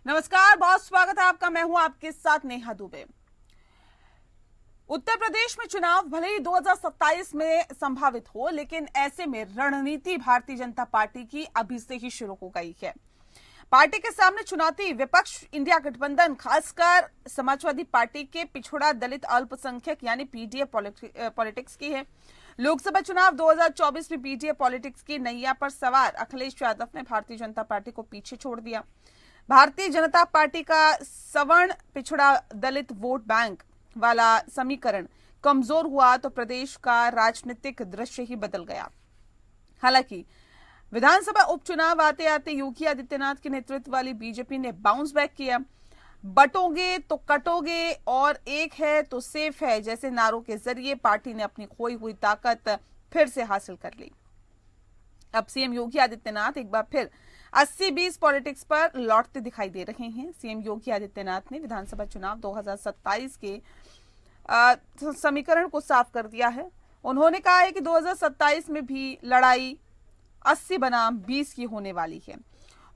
नमस्कार, बहुत स्वागत है आपका। मैं हूं आपके साथ नेहा दुबे। उत्तर प्रदेश में चुनाव भले ही 2027 में संभावित हो, लेकिन ऐसे में रणनीति भारतीय जनता पार्टी की अभी से ही शुरू हो गई है। पार्टी के सामने चुनौती विपक्ष इंडिया गठबंधन, खासकर समाजवादी पार्टी के पिछड़ा दलित अल्पसंख्यक यानी पीडीए पॉलिटिक्स की है। लोकसभा चुनाव 2024 में पीडीए पॉलिटिक्स की नैया पर सवार अखिलेश यादव ने भारतीय जनता पार्टी को पीछे छोड़ दिया। भारतीय जनता पार्टी का सवर्ण पिछड़ा दलित वोट बैंक वाला समीकरण कमजोर हुआ तो प्रदेश का राजनीतिक दृश्य ही बदल गया। हालांकि विधानसभा उपचुनाव आते आते योगी आदित्यनाथ के नेतृत्व वाली बीजेपी ने बाउंस बैक किया। बटोगे तो कटोगे और एक है तो सेफ है जैसे नारों के जरिए पार्टी ने अपनी खोई हुई ताकत फिर से हासिल कर ली। अब सीएम योगी आदित्यनाथ एक बार फिर 80-20 पॉलिटिक्स पर लौटते दिखाई दे रहे हैं। सीएम योगी आदित्यनाथ ने विधानसभा चुनाव 2027 के समीकरण को साफ कर दिया है। उन्होंने कहा है कि 2027 में भी लड़ाई 80 बनाम 20 की होने वाली है।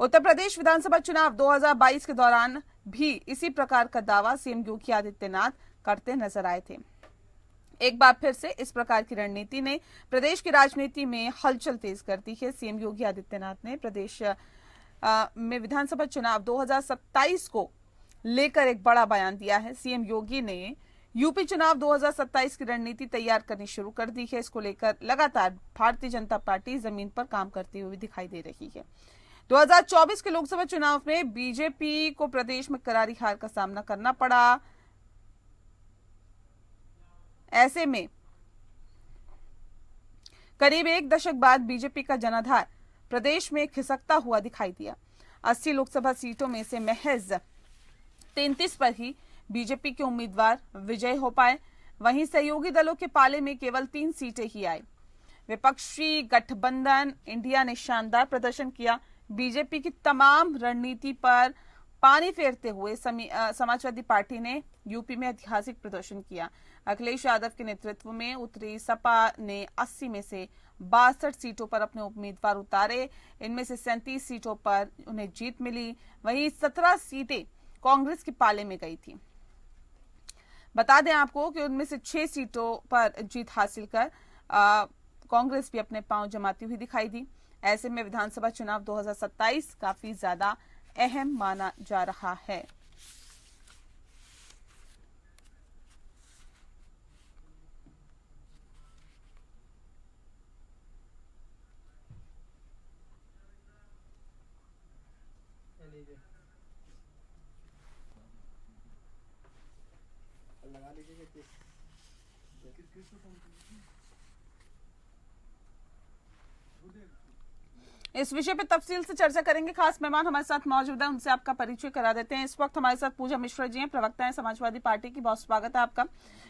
उत्तर प्रदेश विधानसभा चुनाव 2022 के दौरान भी इसी प्रकार का दावा सीएम योगी आदित्यनाथ करते नजर आए थे। एक बार फिर से इस प्रकार की रणनीति ने प्रदेश की राजनीति में हलचल तेज कर दी है। सीएम योगी आदित्यनाथ ने प्रदेश में विधानसभा चुनाव 2027 को लेकर एक बड़ा बयान दिया है। सीएम योगी ने यूपी चुनाव 2027 की रणनीति तैयार करनी शुरू कर दी है। इसको लेकर लगातार भारतीय जनता पार्टी जमीन पर काम करती हुई दिखाई दे रही है। 2024 के लोकसभा चुनाव में बीजेपी को प्रदेश में करारी हार का सामना करना पड़ा। ऐसे में करीब एक दशक बाद बीजेपी का जनाधार प्रदेश में खिसकता हुआ दिखाई दिया। 80 लोकसभा सीटों में से महज 33 पर ही बीजेपी के उम्मीदवार विजय हो पाए। वहीं सहयोगी दलों के पाले में केवल 3 सीटें ही आई। विपक्षी गठबंधन इंडिया ने शानदार प्रदर्शन किया। बीजेपी की तमाम रणनीति पर पानी फेरते हुए समाजवादी पार्टी ने यूपी में ऐतिहासिक प्रदर्शन किया। अखिलेश यादव के नेतृत्व में उतरी सपा ने 80 में से 62 सीटों पर अपने उम्मीदवार उतारे। इनमें से 37 सीटों पर उन्हें जीत मिली। वहीं 17 सीटें कांग्रेस के पाले में गई थी। बता दें आपको कि उनमें से 6 सीटों पर जीत हासिल कर कांग्रेस भी अपने पांव जमाती हुई दिखाई दी। ऐसे में विधानसभा चुनाव 2027 काफी ज्यादा अहम माना जा रहा है। लगा लीजिए इस विषय पर तफसील से चर्चा करेंगे। खास मेहमान हमारे साथ मौजूद है, उनसे आपका परिचय करा देते हैं। इस वक्त हमारे साथ पूजा मिश्रा जी हैं, प्रवक्ता हैं समाजवादी पार्टी की, बहुत स्वागत है आपका।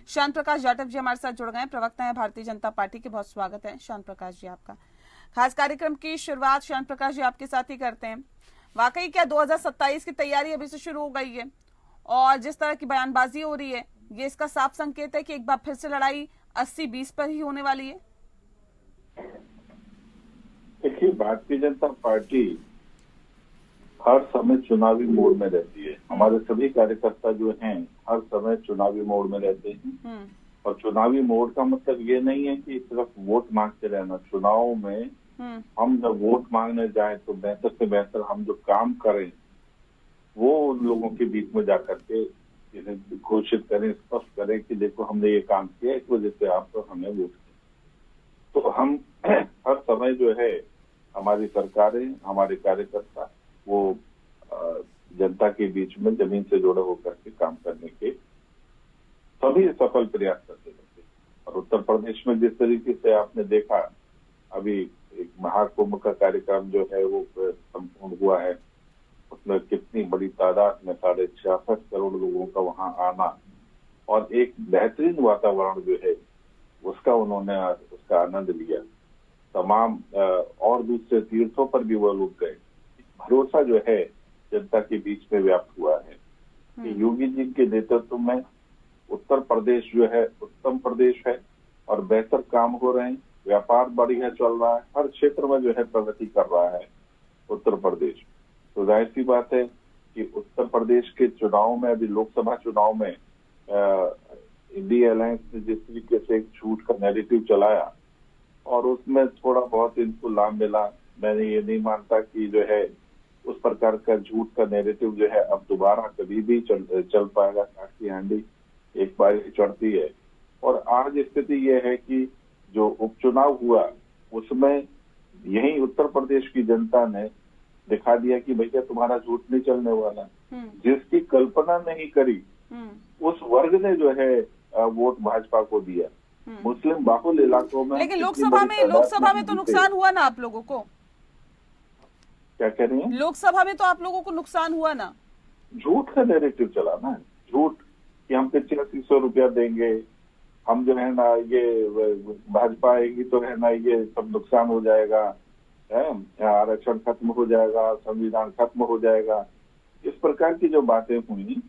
शांत प्रकाश जाटव जी हमारे साथ जुड़ गए हैं, प्रवक्ता हैं भारतीय जनता पार्टी के, बहुत स्वागत है शांत प्रकाश जी आपका। खास कार्यक्रम की शुरुआत शांत प्रकाश जी आपके साथ ही करते हैं। वाकई क्या 2027 की तैयारी अभी से शुरू हो गई है? और जिस तरह की बयानबाजी हो रही है, ये इसका साफ संकेत है कि एक बार फिर से लड़ाई 80-20 पर ही होने वाली है। देखिए, भारतीय जनता पार्टी हर समय चुनावी मोड में रहती है। हमारे सभी कार्यकर्ता जो हैं हर समय चुनावी मोड में रहते हैं। और चुनावी मोड का मतलब ये नहीं है कि सिर्फ वोट मांगते रहना। चुनाव में हम जब वोट मांगने जाएं तो बेहतर से बेहतर हम जो काम करें वो उन लोगों के बीच में जाकर के घोषित करें, स्पष्ट करें कि देखो हमने ये काम किया, इस वजह से आप तो हमें वोट किया। तो हम हर समय जो है हमारी सरकारें, हमारे कार्यकर्ता वो जनता के बीच में जमीन से जुड़े होकर के काम करने के सभी सफल प्रयास करते रहते हैं। और उत्तर प्रदेश में जिस तरीके से आपने देखा, अभी एक महाकुंभ का कार्यक्रम जो है वो संपूर्ण हुआ है, उसमें कितनी बड़ी तादाद में 66.5 करोड़ लोगों का वहां आना और एक बेहतरीन वातावरण जो है उसका उन्होंने उसका आनंद लिया। तमाम और दूसरे तीर्थों पर भी वो लोग गए। भरोसा जो है जनता के बीच में व्याप्त हुआ है कि योगी जी के नेतृत्व में उत्तर प्रदेश जो है उत्तम प्रदेश है और बेहतर काम हो रहे हैं। व्यापार बढ़िया चल रहा है, हर क्षेत्र में जो है प्रगति कर रहा है उत्तर प्रदेश। तो जाहिर सी बात है कि उत्तर प्रदेश के चुनाव में, अभी लोकसभा चुनाव में इंडिया अलायंस ने जिस तरीके से एक झूठ का नैरेटिव चलाया और उसमें थोड़ा बहुत इनको लाभ मिला, मैंने ये नहीं मानता कि जो है उस प्रकार का झूठ का नैरेटिव जो है अब दोबारा कभी भी चल पाएगा। काशी हांडी एक बार ही चढ़ती है। और आज स्थिति ये है कि जो उपचुनाव हुआ उसमें यही उत्तर प्रदेश की जनता ने दिखा दिया कि भैया तुम्हारा झूठ नहीं चलने वाला। जिसकी कल्पना नहीं करी उस वर्ग ने जो है वोट भाजपा को दिया। मुस्लिम बाहुल इलाकों में, लेकिन लोकसभा में तो नुकसान हुआ ना आप लोगों को। क्या कह रही हैं? लोकसभा में तो आप लोगों को नुकसान हुआ ना। झूठ का नैरेटिव चला ना, झूठ कि हम 8500 रुपया देंगे, हम जो है ना ये भाजपा आएगी तो है ना ये सब नुकसान हो जाएगा, आरक्षण खत्म हो जाएगा, संविधान खत्म हो जाएगा। इस प्रकार की जो बातें हुई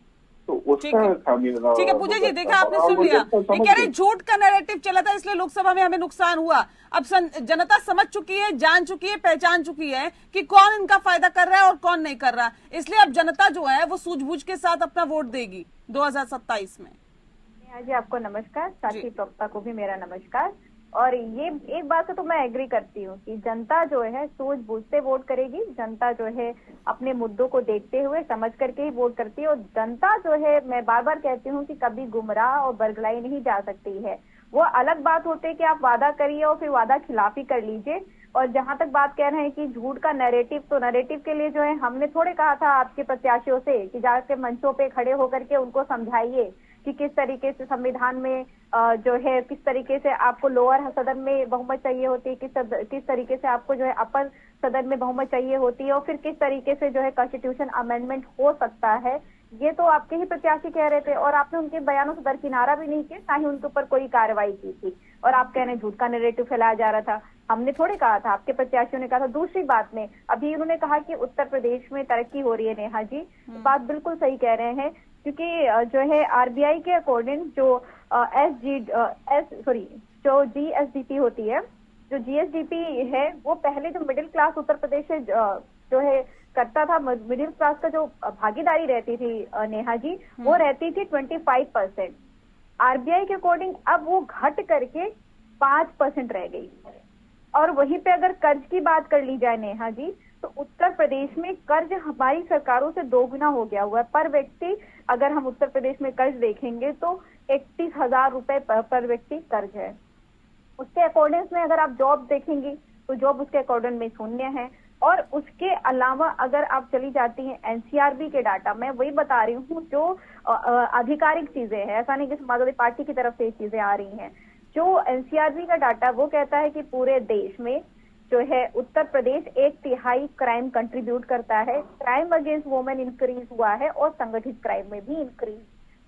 तो उसका खामियाजा। ठीक है पूजा जी, देखा आपने सुन लिया। ये कह रहे झूठ का नैरेटिव चला था इसलिए लोकसभा में हमें नुकसान हुआ। अब जनता समझ चुकी है, जान चुकी है, पहचान चुकी है कि कौन इनका फायदा कर रहा है और कौन नहीं कर रहा, इसलिए अब जनता जो है वो सूझबूझ के साथ अपना वोट देगी 2027 में। जी आपको नमस्कार, साथी प्रवक्ता को भी मेरा नमस्कार। और ये एक बात से तो मैं एग्री करती हूँ कि जनता जो है सूझबूझ से वोट करेगी। जनता जो है अपने मुद्दों को देखते हुए समझ करके ही वोट करती है। और जनता जो है, मैं बार बार कहती हूँ कि कभी गुमराह और बरगलाई नहीं जा सकती है। वो अलग बात होती है कि आप वादा करिए और फिर वादा खिलाफी कर लीजिए। और जहां तक बात कह रहे हैं कि झूठ का नैरेटिव, तो नैरेटिव के लिए जो है हमने थोड़े कहा था आपके प्रत्याशियों से कि जाके मंचों पे खड़े होकर के उनको समझाइए कि किस तरीके से संविधान में जो है किस तरीके से आपको लोअर सदन में बहुमत चाहिए होती है, किस तरीके से आपको जो है अपर सदन में बहुमत चाहिए होती है और फिर किस तरीके से जो है कॉन्स्टिट्यूशन अमेंडमेंट हो सकता है। ये तो आपके ही प्रत्याशी कह रहे थे और आपने उनके बयानों से दरकिनारा भी नहीं किया, ना ही उनके ऊपर कोई कार्रवाई की थी। और आप कह रहे हैं झूठ का नैरेटिव फैलाया जा रहा था, हमने थोड़े कहा था, आपके प्रत्याशियों ने कहा था। दूसरी बात में अभी उन्होंने कहा कि उत्तर प्रदेश में तरक्की हो रही है। नेहा जी बात बिल्कुल सही कह रहे हैं, क्योंकि जो है आरबीआई के अकॉर्डिंग जो जो जीएसडीपी होती है, जो जीएसडीपी है वो पहले जो मिडिल क्लास उत्तर प्रदेश से जो है करता था, मिडिल क्लास का जो भागीदारी रहती थी नेहा जी, वो रहती थी 25%। आरबीआई के अकॉर्डिंग अब वो घट करके 5% रह गई। और वहीं पे अगर कर्ज की बात कर ली जाए नेहा जी, तो उत्तर प्रदेश में कर्ज हमारी सरकारों से 2 गुना हो गया हुआ है। पर व्यक्ति अगर हम उत्तर प्रदेश में कर्ज देखेंगे तो 31,000 रुपए पर व्यक्ति कर्ज है। उसके अकॉर्डिंग में अगर आप जॉब देखेंगी तो जॉब उसके अकॉर्डिंग में शून्य है। और उसके अलावा अगर आप चली जाती हैं एनसीआरबी के डाटा, मैं वही बता रही हूँ जो आधिकारिक चीजें हैं, ऐसा नहीं कि समाजवादी पार्टी की तरफ से ये चीजें आ रही हैं। जो एनसीआरबी का डाटा वो कहता है कि पूरे देश में जो है उत्तर प्रदेश 1/3 क्राइम कंट्रीब्यूट करता है। क्राइम अगेंस्ट वुमेन इंक्रीज हुआ है और संगठित क्राइम में भी इंक्रीज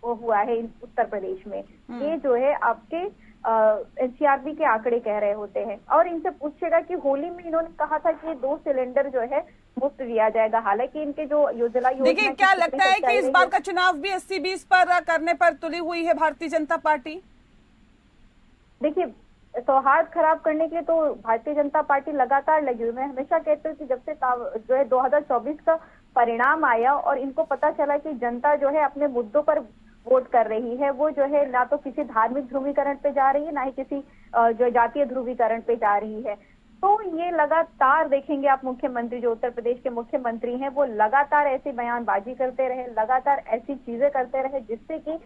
हुआ है उत्तर प्रदेश में। ये जो है आपके एनसीआरबी के आंकड़े कह रहे होते हैं। और इनसे पूछेगा कि होली में इन्होंने कहा था कि 2 सिलेंडर जो है मुफ्त दिया जाएगा। हालांकि इनके जो योजना देखिए, क्या लगता है कि इस बार का चुनाव भी 80-20 पर करने पर तुली हुई है भारतीय जनता पार्टी? देखिए, सौहार्द खराब करने के लिए तो भारतीय जनता पार्टी लगातार लगी हुई। मैं हमेशा कहती हूँ कि जब से जो है 2024 का परिणाम आया और इनको पता चला कि जनता जो है अपने मुद्दों पर वोट कर रही है, वो जो है ना तो किसी धार्मिक ध्रुवीकरण पे जा रही है, ना ही किसी जो जातीय ध्रुवीकरण पे जा रही है। तो ये लगातार देखेंगे आप, मुख्यमंत्री जो उत्तर प्रदेश के मुख्यमंत्री हैं वो लगातार ऐसी बयानबाजी करते रहे, लगातार ऐसी चीजें करते रहे जिससे कि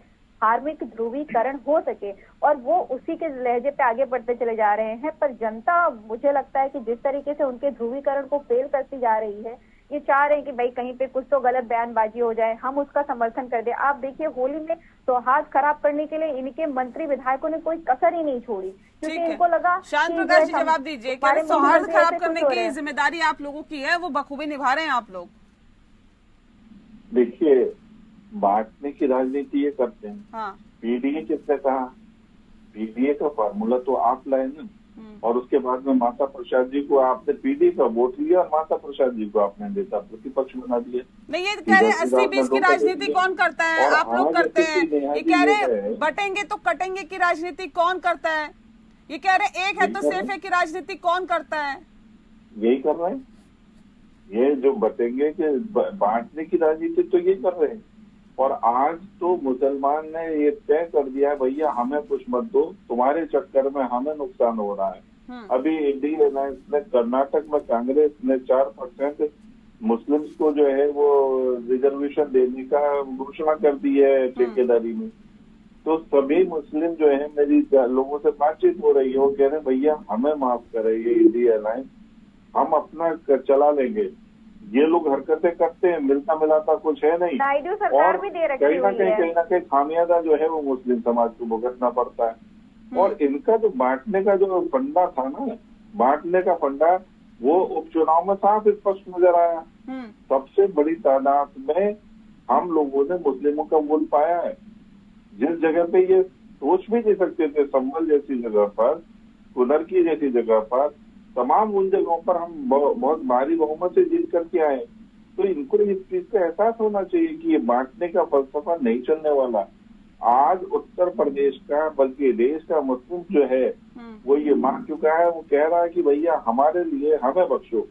धार्मिक ध्रुवीकरण हो सके, और वो उसी के लहजे पे आगे बढ़ते चले जा रहे हैं। पर जनता, मुझे लगता है कि जिस तरीके से उनके ध्रुवीकरण को फेल करती जा रही है, ये चाह रहे हैं कि भाई कहीं पे कुछ तो गलत बयानबाजी हो जाए, हम उसका समर्थन कर दे। आप देखिए, होली में सौहार्द खराब करने के लिए इनके मंत्री विधायकों ने कोई कसर ही नहीं छोड़ी, क्योंकि इनको लगा। शांत प्रकाश जी जवाब दीजिए, क्या सौहार्द खराब करने की जिम्मेदारी आप लोगों की है, वो बखूबी निभा रहे हैं आप लोग? देखिए, बांटने की राजनीति ये करते हैं। हाँ। पीडीए किसने कहा? पीडीए का फॉर्मूला तो आप लाए ना, और उसके बाद में माता प्रसाद जी को आपने पीडीए का वोट लिया और माता प्रसाद जी को आपने देता प्रतिपक्ष बना दिया। नहीं, ये कह रहे 80-20 की राजनीति कौन करता है? आप लोग करते हैं। ये कह रहे बटेंगे तो कटेंगे की राजनीति कौन करता है? ये कह रहे एक है तो सेफ है की राजनीति कौन करता है? यही कर रहे हैं, ये जो बतेंगे कि बांटने की राजनीति तो ये कर रहे हैं। और आज तो मुसलमान ने ये तय कर दिया है, भैया हमें कुछ मत दो, तुम्हारे चक्कर में हमें नुकसान हो रहा है। अभी इंडिया अलायंस ने कर्नाटक में कांग्रेस ने 4% मुस्लिम्स को जो है वो रिजर्वेशन देने का घोषणा कर दी है ठेकेदारी में। तो सभी मुस्लिम जो है, मेरी लोगों से बातचीत हो रही है, वो कह रहे हैं भैया हमें माफ करें, ये इंडिया अलायंस हम अपना चला लेंगे। ये लोग हरकतें करते हैं, मिलता मिलाता कुछ है नहीं। नायडू सरकार भी दे रखी हुई है। कहीं ना कहीं खामियाजा जो है वो मुस्लिम समाज को भुगतना पड़ता है। और इनका जो बांटने का जो फंडा था ना, बांटने का फंडा वो उपचुनाव में साफ स्पष्ट नजर आया। सबसे बड़ी तादाद में हम लोगों ने मुस्लिमों का वोट पाया है। जिस जगह पे ये सोच भी नहीं सकते थे, संभल जैसी जगह पर, कुनरकी जैसी जगह पर, तमाम उन जगहों पर हम बहुत भारी बहुमत से जीत करके आए। तो इनको इस चीज का एहसास होना चाहिए कि ये बांटने का फलसफा नहीं चलने वाला। आज उत्तर प्रदेश का बल्कि देश का मुस्लिम जो है वो ये मान चुका है, वो कह रहा है कि भैया हमारे लिए हमें बख्शो,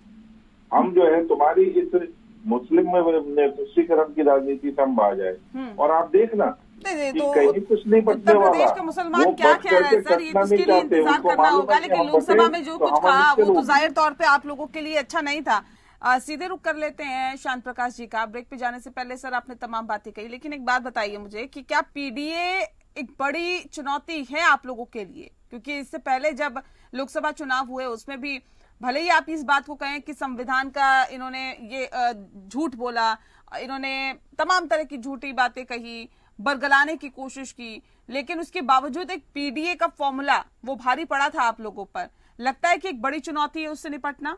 हम जो है तुम्हारी इस मुस्लिम में तुष्टीकरण की राजनीति से हम बाहर जाए। और आप देखना तो कहीं कुछ नहीं बचने उत्तर वाला। प्रदेश के मुसलमान क्या कह रहे हैं सर, ये इसके लिए इंतजार करना होगा। लेकिन लोकसभा में जो कुछ कहा वो तो जाहिर तौर पे आप लोगों के लिए अच्छा नहीं था। सीधे रुक कर लेते हैं शांत प्रकाश जी का। ब्रेक पे जाने से पहले सर आपने तमाम बातें कही, लेकिन एक बात बताइए मुझे कि क्या पीडीए एक बड़ी चुनौती है आप लोगों के लिए? क्योंकि इससे पहले जब लोकसभा चुनाव हुए उसमें भी भले ही आप इस बात को कहें कि संविधान का इन्होंने ये झूठ बोला, इन्होंने तमाम तरह की झूठी बातें कही, बरगलाने की कोशिश की, लेकिन उसके बावजूद एक पीडीए का फॉर्मूला वो भारी पड़ा था आप लोगों पर। लगता है कि एक बड़ी चुनौती है उससे निपटना।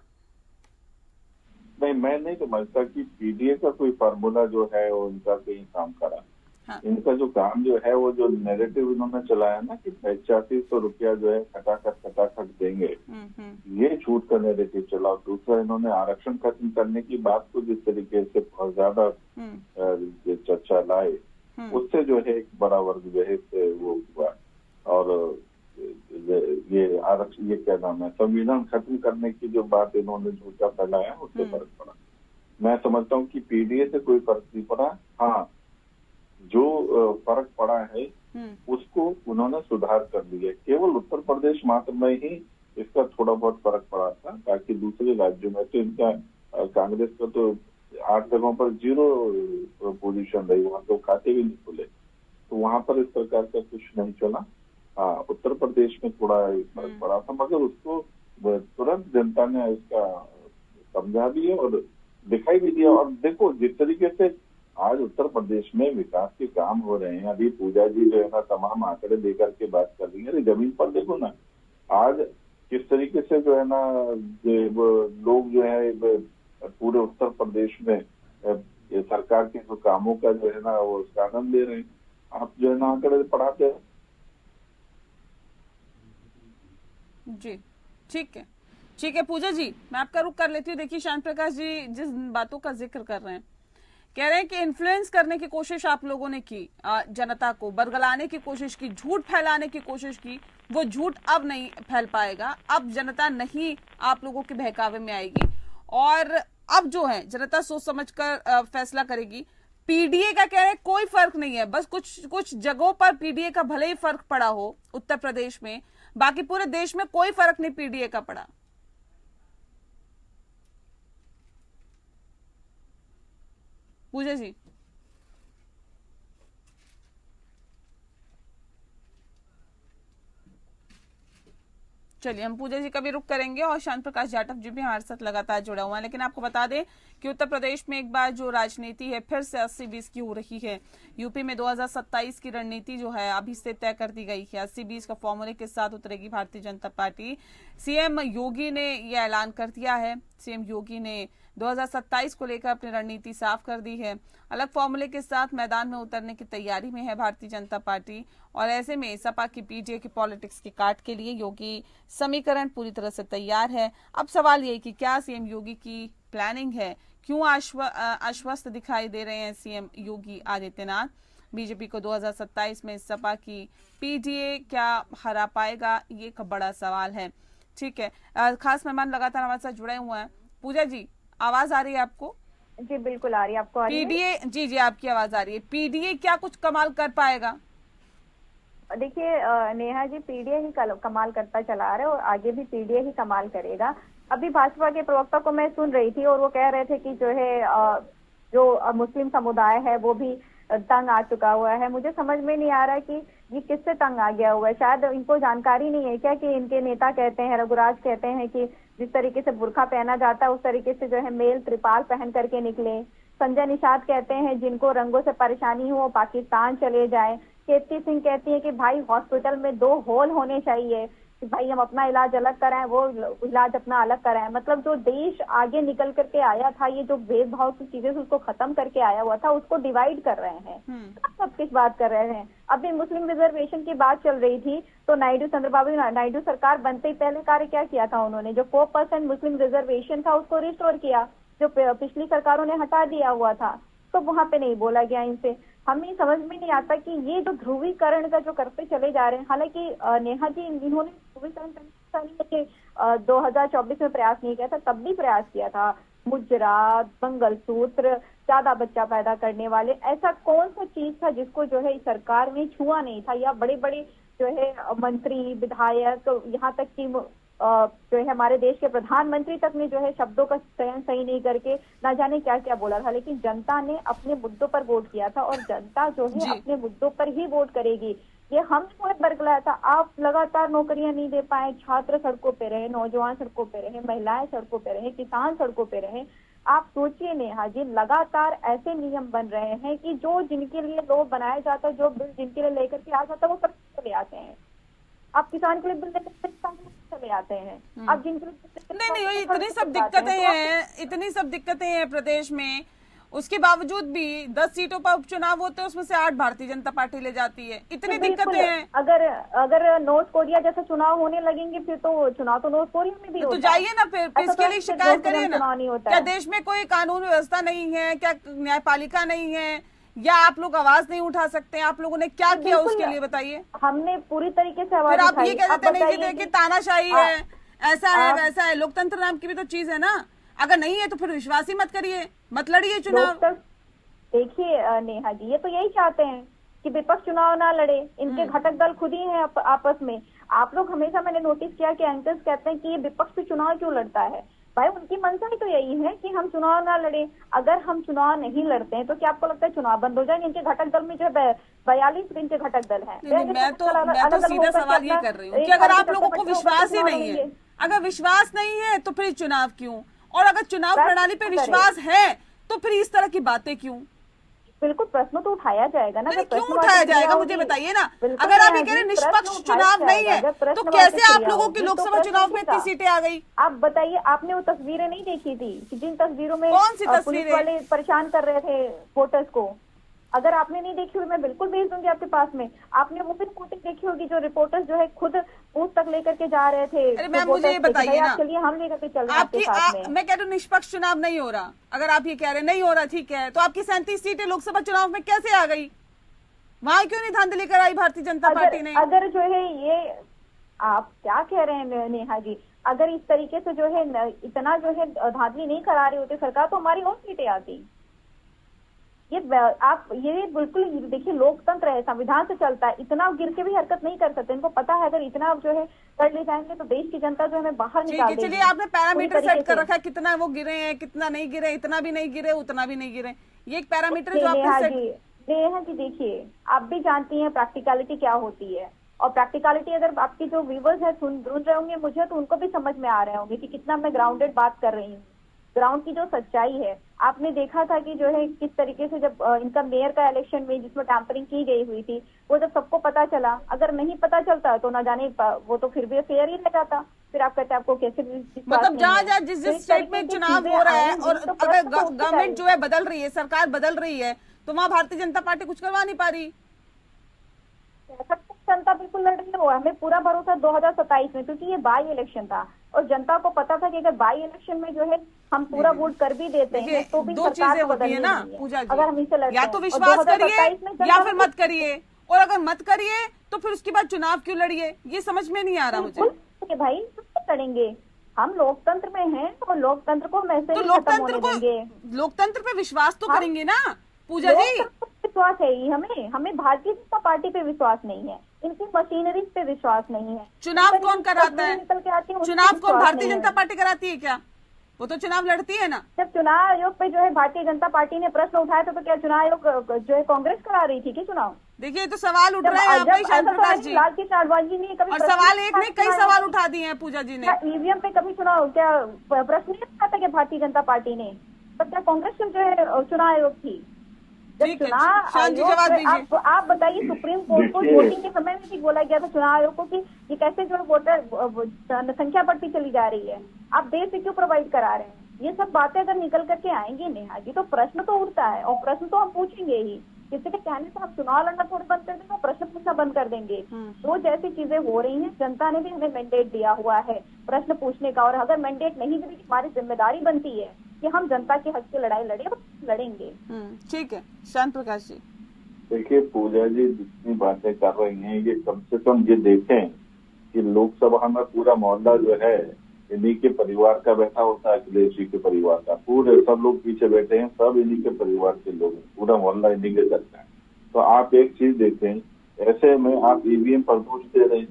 नहीं, मैं नहीं समझता कि पीडीए का कोई फार्मूला जो है वो इनका कहीं काम करा। हाँ। इनका जो काम जो है वो जो नैरेटिव इन्होंने चलाया ना कि 8500 रुपया जो है खटाखट देंगे, ये झूठ का नैरेटिव चला। दूसरा, इन्होंने आरक्षण खत्म करने की बात को जिस तरीके से बहुत ज्यादा चर्चा लाए, उससे जो है एक बड़ा वर्ग जो है वो हुआ। और ये आरक्षण, ये क्या नाम है, संविधान खत्म करने की जो बात इन्होंने झूठा फैलाया, उससे फर्क पड़ा। मैं समझता हूँ कि पीडीए से कोई फर्क नहीं पड़ा। हाँ, जो फर्क पड़ा है उसको उन्होंने सुधार कर लिया। केवल उत्तर प्रदेश मात्र में ही इसका थोड़ा बहुत फर्क पड़ा था, बाकी दूसरे राज्यों में तो इनका कांग्रेस का तो 8 जगहों पर 0 पोजीशन रही, वहां तो खाते भी नहीं खुले, तो वहां पर इस प्रकार का कुछ नहीं चला। हाँ, उत्तर प्रदेश में थोड़ा फर्क पड़ा था, मगर उसको तुरंत जनता ने इसका समझा भी है और दिखाई भी दिया। और देखो जिस तरीके से आज उत्तर प्रदेश में विकास के काम हो रहे हैं, अभी पूजा जी जो है ना तमाम आंकड़े देकर के बात कर रही है, अरे जमीन पर देखो ना आज किस तरीके से जो है ना लोग जो है पूरे उत्तर प्रदेश में सरकार के जो कामों का जो है ना वो उसका आनंद ले रहे हैं। आप जो है ना आंकड़े पढ़ाते हैं। जी ठीक है, ठीक है पूजा जी, मैं आपका रुख कर लेती हूँ। देखिए शांत प्रकाश जी जिस बातों का जिक्र कर रहे हैं, कह रहे हैं कि इन्फ्लुएंस करने की कोशिश आप लोगों ने की, जनता को बरगलाने की कोशिश की, झूठ फैलाने की कोशिश की। वो झूठ अब नहीं फैल पाएगा, अब जनता नहीं आप लोगों के बहकावे में आएगी और अब जो है जनता सोच समझकर फैसला करेगी। पीडीए का कह रहे हैं कोई फर्क नहीं है, बस कुछ जगहों पर पीडीए का भले ही फर्क पड़ा हो उत्तर प्रदेश में, बाकी पूरे देश में कोई फर्क नहीं पीडीए का पड़ा। पूजा जी चलिए हम पूजा जी का भी रुख करेंगे और शांत प्रकाश जाटव जी भी हमारे साथ लगातार जुड़ा हुआ है। लेकिन आपको बता दें कि उत्तर प्रदेश में एक बार जो राजनीति है फिर से 80-20 की हो रही है। यूपी में 2027 की रणनीति जो है अभी से तय कर दी गई है। 80-20 का फॉर्मूले के साथ उतरेगी भारतीय जनता पार्टी। सीएम योगी ने यह ऐलान कर दिया है। सीएम योगी ने 2027 को लेकर अपनी रणनीति साफ कर दी है। अलग फॉर्मूले के साथ मैदान में उतरने की तैयारी में है भारतीय जनता पार्टी और ऐसे में सपा की पीडीए की पॉलिटिक्स की काट के लिए योगी समीकरण पूरी तरह से तैयार है। अब सवाल यही कि क्या सीएम योगी की प्लानिंग है, क्यों आश्वस्त दिखाई दे रहे हैं सीएम योगी आदित्यनाथ। बीजेपी को 2027 में सपा की पीडीए क्या हरा पाएगा, ये एक बड़ा सवाल है। ठीक है, खास मेहमान लगातार हमारे साथ जुड़े हुए हैं। पूजा जी आवाज आ रही है आपको? जी बिल्कुल आ रही है, आपको आ रही है? पीडीए, जी जी आपकी आवाज आ रही है। पीडीए क्या कुछ कमाल कर पाएगा? देखिए नेहा जी, पीडीए ही कमाल करता चला आ रहा है और आगे भी पीडीए ही कमाल करेगा। अभी भाजपा के प्रवक्ता को मैं सुन रही थी और वो कह रहे थे कि जो है जो मुस्लिम समुदाय है वो भी तंग आ चुका हुआ है। मुझे समझ में नहीं आ रहा कि ये किससे तंग आ गया हुआ है। शायद इनको जानकारी नहीं है क्या कि इनके नेता कहते हैं, रघुराज कहते हैं कि जिस तरीके से बुर्का पहना जाता है उस तरीके से जो है मेल त्रिपाल पहन करके निकले। संजय निषाद कहते हैं जिनको रंगों से परेशानी हो पाकिस्तान चले जाए। कीर्ति सिंह कहती है कि भाई हॉस्पिटल में 2 होल होने चाहिए, कि भाई हम अपना इलाज अलग कराएं, वो इलाज अपना अलग कराएं। मतलब जो देश आगे निकल करके आया था, ये जो भेदभाव की चीजें उसको खत्म करके आया हुआ था, उसको डिवाइड कर रहे हैं। सब किस बात कर रहे हैं? अभी मुस्लिम रिजर्वेशन की बात चल रही थी तो नायडू, चंद्रबाबू नायडू सरकार बनते ही पहले कार्य क्या किया था उन्होंने? जो 4% मुस्लिम रिजर्वेशन था उसको रिस्टोर किया, जो पिछली सरकारों ने हटा दिया हुआ था। तो वहां पे नहीं बोला गया इनसे। हमें समझ में नहीं आता कि ये जो ध्रुवीकरण का जो करते चले जा रहे हैं, हालांकि नेहा जी इन्होंने ध्रुवीकरण करने के 2024 में प्रयास नहीं किया था, तब भी प्रयास किया था। मुजरात, मंगलसूत्र, ज्यादा बच्चा पैदा करने वाले, ऐसा कौन सा चीज था जिसको जो है इस सरकार में छुआ नहीं था? या बड़े बड़े जो है मंत्री, विधायक, यहाँ तक कि जो है हमारे देश के प्रधानमंत्री तक ने जो है शब्दों का चयन सही नहीं करके ना जाने क्या क्या बोला था। लेकिन जनता ने अपने मुद्दों पर वोट किया था और जनता जो है अपने मुद्दों पर ही वोट करेगी। ये हमको बरगलाया था, आप लगातार नौकरियां नहीं दे पाए, छात्र सड़कों पे रहे, नौजवान सड़कों पे रहे, महिलाएं सड़कों पे रहे, किसान सड़कों पे रहे। आप सोचिए नेहा जी, लगातार ऐसे नियम बन रहे हैं कि जो जिनके लिए लॉ बनाया जाता है, जो बिल जिनके लिए लेकर के आ जाता है वो सब चले आते हैं। आप किसान के लिए बिल लेकर चले आते हैं, आप जिनके लिए नहीं, इतनी सब दिक्कतें हैं, इतनी सब दिक्कतें हैं प्रदेश में, उसके बावजूद भी 10 सीटों पर उपचुनाव होते हैं, उसमें से 8 भारतीय जनता पार्टी ले जाती है। इतनी दिक्कतें हैं। अगर नॉर्थ कोरिया जैसे चुनाव होने लगेंगे फिर तो चुनाव तो नॉर्थ कोरिया में भी तो जाइए ना, फिर इसके लिए शिकायत करिए ना। क्या देश में कोई कानून व्यवस्था नहीं है? क्या न्यायपालिका नहीं है? या आप लोग आवाज नहीं उठा सकते? आप लोगों ने क्या किया उसके लिए बताइए। हमने पूरी तरीके से आवाज फिर आप ये कह देते नहीं नहीं कि तानाशाही है, ऐसा है वैसा है। लोकतंत्र नाम की भी तो चीज है ना। अगर नहीं है तो फिर विश्वास ही मत करिए, मत लड़िए चुनाव। देखिए नेहा जी, ये तो यही चाहते हैं कि विपक्ष चुनाव ना लड़े, इनके घटक दल खुद ही हैं आपस में। आप लोग हमेशा, मैंने नोटिस किया कि एंकर्स कहते हैं कि ये विपक्ष पे चुनाव क्यों लड़ता है। भाई उनकी मंशा ही तो यही है कि हम चुनाव ना लड़े। अगर हम चुनाव नहीं लड़ते हैं तो क्या आपको लगता है चुनाव बंद हो जाएंगे? इनके घटक दल में जो है 42 इनके घटक दल हैं। मैं तो सीधा सवाल ये कर रही हूँ कि अगर आप लोगों को विश्वास ही नहीं है, अगर विश्वास नहीं है तो फिर चुनाव क्यों? और अगर चुनाव प्रणाली पे विश्वास है तो फिर इस तरह की बातें क्यों? बिल्कुल, प्रश्न तो उठाया जाएगा ना। क्यों उठाया जाएगा मुझे बताइए ना। अगर आप ये कह रहे निष्पक्ष चुनाव नहीं है तो कैसे आप लोगों की लोकसभा चुनाव में इतनी सीटें आ गई? आप बताइए, आपने वो तस्वीरें नहीं देखी थी कि जिन तस्वीरों में कौन सी पुलिस तस्वीरें वाले परेशान कर रहे थे वोटर्स को? अगर आपने नहीं देखी हुई मैं बिल्कुल भेज दूंगी आपके पास में। आपने वो भी रिपोर्टिंग देखी होगी जो रिपोर्टर्स जो है खुद बूथ तक लेकर के जा रहे थे। अरे मैम मुझे ये बताइए ना, चलिए हम लेकर के चल रहे हैं आपके साथ में। मैं कह रही हूँ निष्पक्ष चुनाव नहीं हो रहा, अगर आप ये कह रहे नहीं हो रहा, ठीक है, तो आपकी 37 सीटें लोकसभा चुनाव में कैसे आ गई? वहां क्यों नहीं धांधली कराई भारतीय जनता पार्टी ने? अगर जो है ये आप क्या कह रहे हैं नेहा जी, अगर इस तरीके से जो है इतना जो है धांधली नहीं करा रही होती सरकार तो हमारी और सीटें आती। ये बिल्कुल देखिए, लोकतंत्र है, संविधान से चलता है, इतना गिर के भी हरकत नहीं कर सकते। इनको पता है अगर इतना जो है कर ले जाएंगे तो देश की जनता जो है बाहर निकाल देगी। चलिए, आपने पैरामीटर सेट कर रखा है, कितना वो गिरे हैं, कितना नहीं गिरे, इतना भी नहीं गिरे, उतना भी नहीं गिरे, ये एक पैरामीटर जो आपने सेट। नेहा जी देखिए, आप भी जानती हैं प्रैक्टिकलिटी क्या होती है, और प्रैक्टिकलिटी अगर आपकी जो व्यूवर्स है सुन रहे होंगे मुझे, तो उनको भी समझ में आ रहे होंगे कि कितना मैं ग्राउंडेड बात कर रही हूँ। ग्राउंड की जो सच्चाई है, आपने देखा था कि जो है किस तरीके से जब इनका मेयर का इलेक्शन में जिसमें टैंपरिंग की गई हुई थी, वो जब सबको पता चला, अगर नहीं पता चलता तो ना जाने वो तो फिर भी फेयर ही लगाता। फिर आप कहते हैं आपको कैसे, मतलब जहाँ जिस स्टेट में चुनाव हो रहा है और अगर गवर्नमेंट जो है बदल रही है, सरकार बदल रही है, तो वहाँ भारतीय जनता पार्टी कुछ करवा नहीं पा रही। जनता बिल्कुल लड़ रही है। हमें पूरा भरोसा 2027 में, क्योंकि ये बाई इलेक्शन था और जनता को पता था कि अगर बाई इलेक्शन में जो है हम पूरा वोट कर भी देते हैं तो भी दो चीजें होती है ना पूजा जी, अगर हम इसे लड़ते या तो विश्वास करिए या फिर मत करिए, और अगर मत करिए तो फिर उसके बाद चुनाव क्यों लड़िए, ये समझ में नहीं आ रहा मुझे। भाई लड़ेंगे, हम लोकतंत्र में हैं और लोकतंत्र को हम ऐसे तो ही खत्म होने देंगे। लोकतंत्र पे विश्वास तो करेंगे ना पूजा जी। लोकतंत्र पे विश्वास है ही हमें भारतीय जनता पार्टी पे विश्वास नहीं है, इनकी मशीनरी पे विश्वास नहीं है। चुनाव कौन कराता है? निकल के आती है, चुनाव कौन, भारतीय जनता पार्टी कराती है क्या? वो तो चुनाव लड़ती है ना। जब चुनाव आयोग पे जो है भारतीय जनता पार्टी ने प्रश्न उठाया था तो क्या चुनाव आयोग जो है कांग्रेस करा रही थी कि चुनाव? देखिए तो सवाल उठ रहे हैं यहाँ पे श्याम प्रकाश जी, लालकृष्ण आडवाणी ने कभी और सवाल एक नहीं कई सवाल उठा दिए हैं पूजा जी ने। ईवीएम पे कभी चुनाव क्या प्रश्न नहीं उठाया था क्या भारतीय जनता पार्टी ने? तब क्या कांग्रेस की जो है चुनाव आयोग थी? जब ठीक है, चुनाव शांत जी जवाब दीजिए। आयोग आप बताइए, सुप्रीम कोर्ट को वोटिंग के समय में भी बोला गया था चुनाव आयोग को कि ये कैसे जो है वोटर संख्या बढ़ती चली जा रही है, आप देर से क्यों प्रोवाइड करा रहे हैं? ये सब बातें अगर निकल करके आएंगी नेहा जी तो प्रश्न तो उठता है और प्रश्न तो हम पूछेंगे ही। किसी के कहने से आप चुनाव लड़ना थोड़ा बंद कर देंगे, प्रश्न पूछना बंद कर देंगे। तो जैसी चीजें हो रही हैं, जनता ने भी हमें मैंडेट दिया हुआ है प्रश्न पूछने का, और अगर मैंडेट नहीं देगी हमारी जिम्मेदारी बनती है कि हम जनता के हक की लड़ाई लड़ेंगे। ठीक है श्याम प्रकाश जी। देखिए पूजा जी जितनी बातें कर रही हैं, ये कम से कम ये देखें कि लोकसभा में पूरा मोहल्ला जो है इन्हीं के परिवार का बैठा होता है, अखिलेश जी के परिवार का, पूरे सब लोग पीछे बैठे हैं, सब इन्हीं के परिवार के लोग हैं, पूरा मोहल्ला इन्हीं के चलता है। तो आप एक चीज देखें, ऐसे में आप ईवीएम पर दोष दे रहे हैं,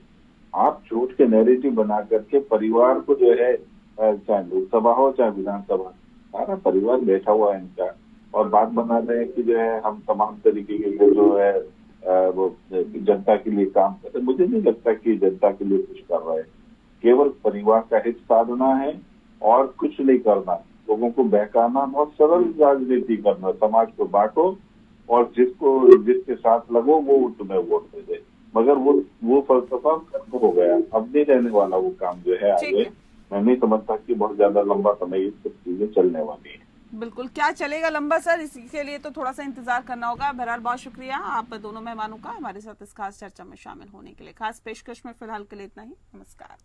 आप झूठ के नैरेटिव बना करके परिवार को जो है, चाहे लोकसभा हो चाहे विधानसभा, सारा परिवार बैठा हुआ है इनका, और बात बना रहे हैं कि जो है हम तमाम तरीके के जो है वो जनता के लिए काम कर रहे हैं। मुझे नहीं लगता कि जनता के लिए कुछ कर रहे हैं, केवल परिवार का हित साधना है और कुछ नहीं करना, लोगों को बहकाना, बहुत सरल राजनीति करना, समाज को बांटो और जिसके साथ लगो वो तुम्हें वोट दे दे, मगर वो फलसफा खत्म हो गया, अब नहीं रहने वाला वो काम जो है आगे। मैं नहीं समझता कि बहुत ज्यादा लंबा समय ये सब चीजें चलने वाली है। बिल्कुल, क्या चलेगा लंबा सर, इसके लिए तो थोड़ा सा इंतजार करना होगा। बहरहाल बहुत शुक्रिया आप दोनों मेहमानों का हमारे साथ इस खास चर्चा में शामिल होने के लिए। खास पेशकश में फिलहाल के लिए इतना ही। नमस्कार।